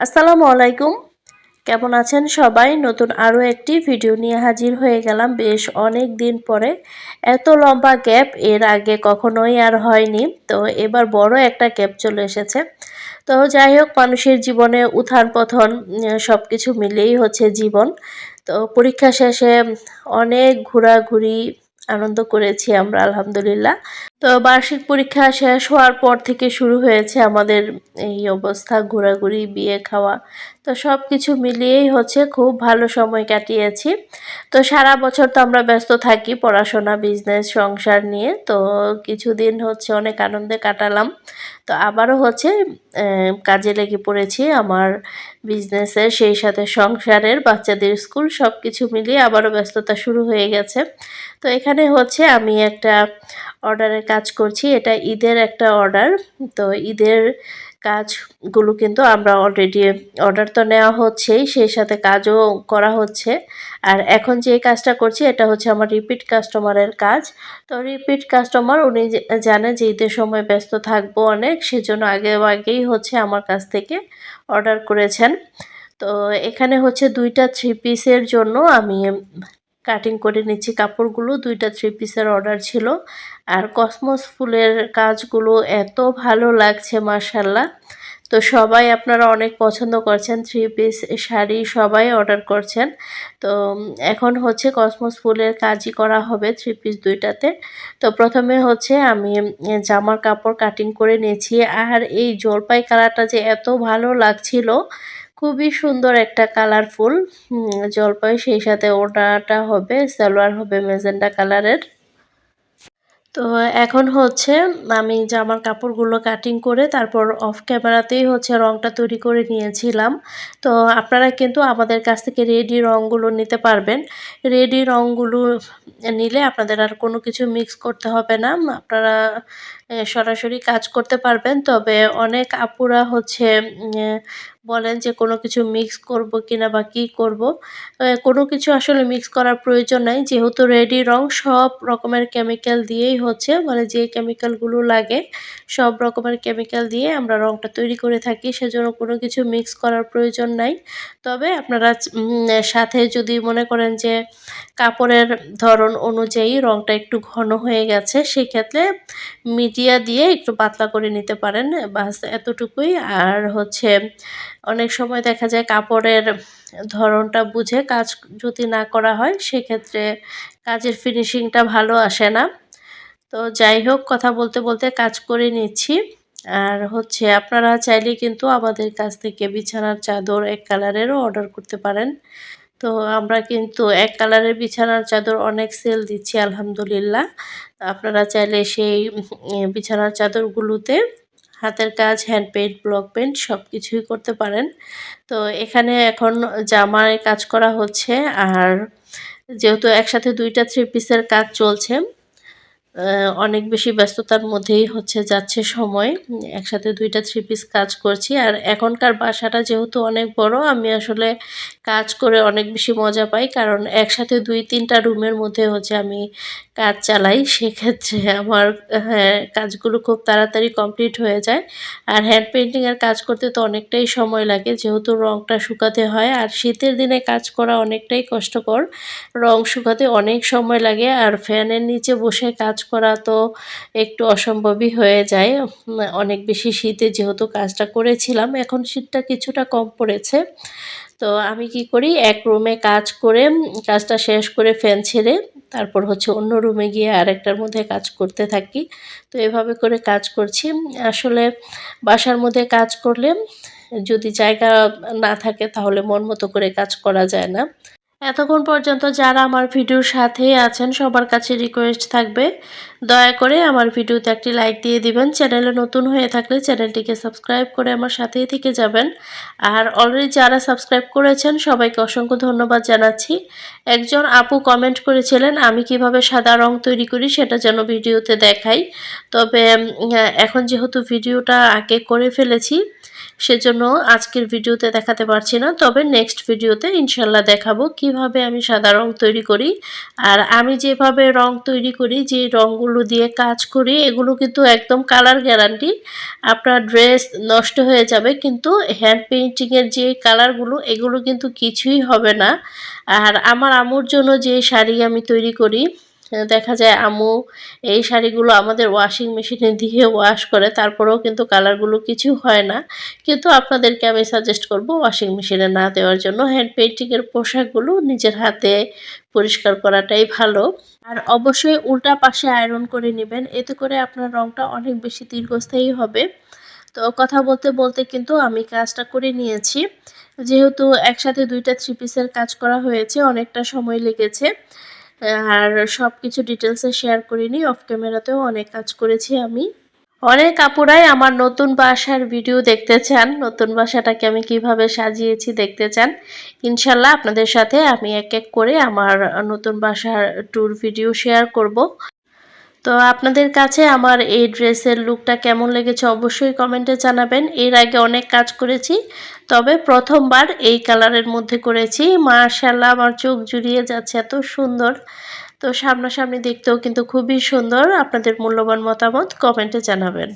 আসসালামু আলাইকুম। কেমন আছেন সবাই? নতুন আরও একটি ভিডিও নিয়ে হাজির হয়ে গেলাম বেশ অনেক দিন পরে। এত লম্বা গ্যাপ এর আগে কখনোই আর হয়নি। তো এবার বড় একটা গ্যাপ চলে এসেছে। তো যাই হোক, মানুষের জীবনে উত্থান-পতন সবকিছু মিলিয়েই হচ্ছে জীবন। তো পরীক্ষা শেষে অনেক ঘোরাঘুরি আনন্দ করেছি আমরা আলহামদুলিল্লাহ। তো বার্ষিক পরীক্ষা শেষ হওয়ার পর থেকে শুরু হয়েছে আমাদের এই অবস্থা, ঘোরাঘুরি, বিয়ে খাওয়া। তো সব কিছু মিলিয়েই হচ্ছে খুব ভালো সময় কাটিয়েছি। তো সারা বছর তো আমরা ব্যস্ত থাকি পড়াশোনা, বিজনেস, সংসার নিয়ে। তো কিছুদিন হচ্ছে অনেক আনন্দে কাটালাম। তো আবারও হচ্ছে কাজে লেগে পড়েছি আমার বিজনেসের, সেই সাথে সংসারের, বাচ্চাদের স্কুল সব কিছু মিলিয়ে আবারও ব্যস্ততা শুরু হয়ে গেছে। তো এখানে হচ্ছে আমি একটা অর্ডারের কাজ করছি। এটা ঈদের একটা অর্ডার। তো ঈদের কাজগুলো কিন্তু আমরা অলরেডি অর্ডার তো নেওয়া হচ্ছেই, সেই সাথে কাজও করা হচ্ছে। আর এখন যে কাজটা করছি এটা হচ্ছে আমার রিপিট কাস্টমারের কাজ। তো রিপিট কাস্টমার উনি জানে যে ঈদের সময় ব্যস্ত থাকবো অনেক, সেজন্য আগেই হচ্ছে আমার কাছ থেকে অর্ডার করেছেন। তো এখানে হচ্ছে ২টা 3 পিসের জন্য আমি কাটিং করে নিচ্ছি কাপড়গুলো। ২টা 3 পিসের অর্ডার ছিল। আর কসমস ফুলের কাজগুলো এত ভালো লাগছে মাশাআল্লাহ। তো সবাই আপনারা অনেক পছন্দ করছেন, 3 পিস শাড়ি সবাই অর্ডার করছেন। তো এখন হচ্ছে কসমস ফুলের কাজই করা হবে 3 পিস ২টাতে। তো প্রথমে হচ্ছে আমি জামার কাপড় কাটিং করে নিয়েছি। আর এই জলপাই কালারটা যে এত ভালো লাগছিল, খুবই সুন্দর একটা কালারফুল জলপাই, সেই সাথে ওড়নাটা হবে, সালোয়ার হবে ম্যাজেন্টা কালারের। তো এখন হচ্ছে আমি জামার কাপড়গুলো কাটিং করে তারপর অফ ক্যামেরাতেই হচ্ছে রংটা তৈরি করে নিয়েছিলাম। তো আপনারা কিন্তু আমাদের কাছ থেকে রেডি রংগুলো নিতে পারবেন। রেডি রংগুলো নিলে আপনাদের আর কোনো কিছু মিক্স করতে হবে না। আপনারা সরাসরি কাজ করতে পারবেন। তবে অনেক আপুরা হচ্ছে বলেন যে কোনো কিছু মিক্স করব কিনা বা কী করব। কোনো কিছু আসলে মিক্স করার প্রয়োজন নাই। যেহেতু রেডি রং সব রকমের কেমিক্যাল দিয়েই হচ্ছে, মানে যে কেমিক্যালগুলো লাগে সব রকমের কেমিক্যাল দিয়ে আমরা রংটা তৈরি করে থাকি। সেজন্য কোনো কিছু মিক্স করার প্রয়োজন নাই। তবে আপনারা সাথে যদি মনে করেন যে কাপড়ের ধরন অনুযায়ী রংটা একটু ঘন হয়ে গেছে, সেক্ষেত্রে মিডিয়া দিয়ে একটু পাতলা করে নিতে পারেন। বাস এতটুকুই। আর হচ্ছে অনেক সময় দেখা যায় কাপড়ের ধরনটা বুঝে কাজ যদি না করা হয়, সেক্ষেত্রে কাজের ফিনিশিংটা ভালো আসে না। তো যাই হোক, কথা বলতে বলতে কাজ করে নিচ্ছি। আর হচ্ছে আপনারা চাইলে কিন্তু আমাদের কাছ থেকে বিছানার চাদর এক কালারেরও অর্ডার করতে পারেন। তো আমরা কিন্তু এক কালারের বিছানার চাদর অনেক সেল দিচ্ছি আলহামদুলিল্লাহ। আপনারা চাইলে সেই বিছানার চাদরগুলোতে হাতের কাজ, হ্যান্ড পেইন্ট, ব্লক পেইন্ট সবকিছুই করতে পারেন। তো এখানে এখন জামায় কাজ করা হচ্ছে। আর যেহেতু একসাথে ২টা 3 পিসের কাজ চলছে, অনেক বেশি ব্যস্ততার মধ্যেই হচ্ছে যাচ্ছে সময়। একসাথে ২টা 3 পিস কাজ করছি। আর এখনকার বাসাটা যেহেতু অনেক বড়, আমি আসলে কাজ করে অনেক বেশি মজা পাই। কারণ একসাথে ২-৩টা রুমের মধ্যে হচ্ছে আমি কাজ চালাই। সেক্ষেত্রে আমার কাজগুলো খুব তাড়াতাড়ি কমপ্লিট হয়ে যায়। আর হ্যান্ড পেইন্টিং এর কাজ করতে তো অনেকটাই সময় লাগে, যেহেতু রংটা শুকাতে হয়। আর শীতের দিনে কাজ করা অনেকটাই কষ্টকর। রং শুকাতে অনেক সময় লাগে। আর ফ্যানের নিচে বসে কাজ করা তো একটু অসম্ভবই হয়ে যায়। অনেক বেশি শীতে যেহেতু কাজটা করেছিলাম, এখন শীতটা কিছুটা কম পড়েছে। তো আমি কি করি, এক রুমে কাজ করে কাজটা শেষ করে ফ্যান ছেড়ে তারপর হচ্ছে অন্য রুমে গিয়ে আরেকটার মধ্যে কাজ করতে থাকি। তো এভাবে করে কাজ করছি। আসলে বাসার মধ্যে কাজ করলে যদি জায়গা না থাকে তাহলে মন মতো করে কাজ করা যায় না। এতক্ষণ পর্যন্ত যারা আমার ভিডিওর সাথেই আছেন সবার কাছে রিকোয়েস্ট থাকবে, দয়া করে আমার ভিডিওতে একটি লাইক দিয়ে দিবেন। চ্যানেলে নতুন হয়ে থাকলে চ্যানেলটিকে সাবস্ক্রাইব করে আমার সাথেই থেকে যাবেন। আর অলরেডি যারা সাবস্ক্রাইব করেছেন সবাইকে অসংখ্য ধন্যবাদ জানাচ্ছি। একজন আপু কমেন্ট করেছিলেন আমি কিভাবে সাদা রং তৈরি করি সেটা যেন ভিডিওতে দেখাই। তবে এখন যেহেতু ভিডিওটা আগে করে ফেলেছি, সেজন্য আজকের ভিডিওতে দেখাতে পারছি না, তবে নেক্সট ভিডিওতে ইনশাল্লাহ দেখাবো কিভাবে আমি সাদা রং তৈরি করি। আর আমি যেভাবে রং তৈরি করি, যে রংগুলো দিয়ে কাজ করি, এগুলো কিন্তু একদম কালার গ্যারান্টি। আপনার ড্রেস নষ্ট হয়ে যাবে, কিন্তু হ্যান্ড পেইন্টিংয়ের যে কালারগুলো, এগুলো কিন্তু কিছুই হবে না। আর আমার আম্মুর জন্য যে শাড়ি আমি তৈরি করি, দেখা যায় আম্মু এই শাড়িগুলো আমাদের ওয়াশিং মেশিনে দিয়ে ওয়াশ করে, তারপরেও কিন্তু কালারগুলো কিছু হয় না। কিন্তু আপনাদেরকে আমি সাজেস্ট করব ওয়াশিং মেশিনে না দেওয়ার জন্য। হ্যান্ড পেইন্টিংয়ের পোশাকগুলো নিজের হাতে পরিষ্কার করাটাই ভালো। আর অবশ্যই উল্টা পাশে আয়রন করে নেবেন, এতে করে আপনার রংটা অনেক বেশি দীর্ঘস্থায়ী হবে। তো কথা বলতে বলতে কিন্তু আমি কাজটা করে নিয়েছি। যেহেতু একসাথে ২টা থ্রি পিসের কাজ করা হয়েছে, অনেকটা সময় লেগেছে। আর সব কিছু ডিটেলসে শেয়ার করিনি, অফ ক্যামেরাতেও অনেক কাজ করেছি আমি। অনেক আপুরাই আমার নতুন বাসার ভিডিও দেখতে চান, নতুন বাসাটাকে আমি কিভাবে সাজিয়েছি দেখতে চান। ইনশাল্লাহ আপনাদের সাথে আমি এক এক করে আমার নতুন বাসার ট্যুর ভিডিও শেয়ার করব। তো আপনাদের কাছে আমার এই ড্রেসের লুকটা কেমন লেগেছে অবশ্যই কমেন্টে জানাবেন। এর আগে অনেক কাজ করেছি, তবে প্রথমবার এই কালারের মধ্যে করেছি। মাশাআল্লাহ, আমার চোখ জুড়িয়ে যাচ্ছে, এত সুন্দর। তো সামনাসামনি দেখতেও কিন্তু খুবই সুন্দর। আপনাদের মূল্যবান মতামত কমেন্টে জানাবেন।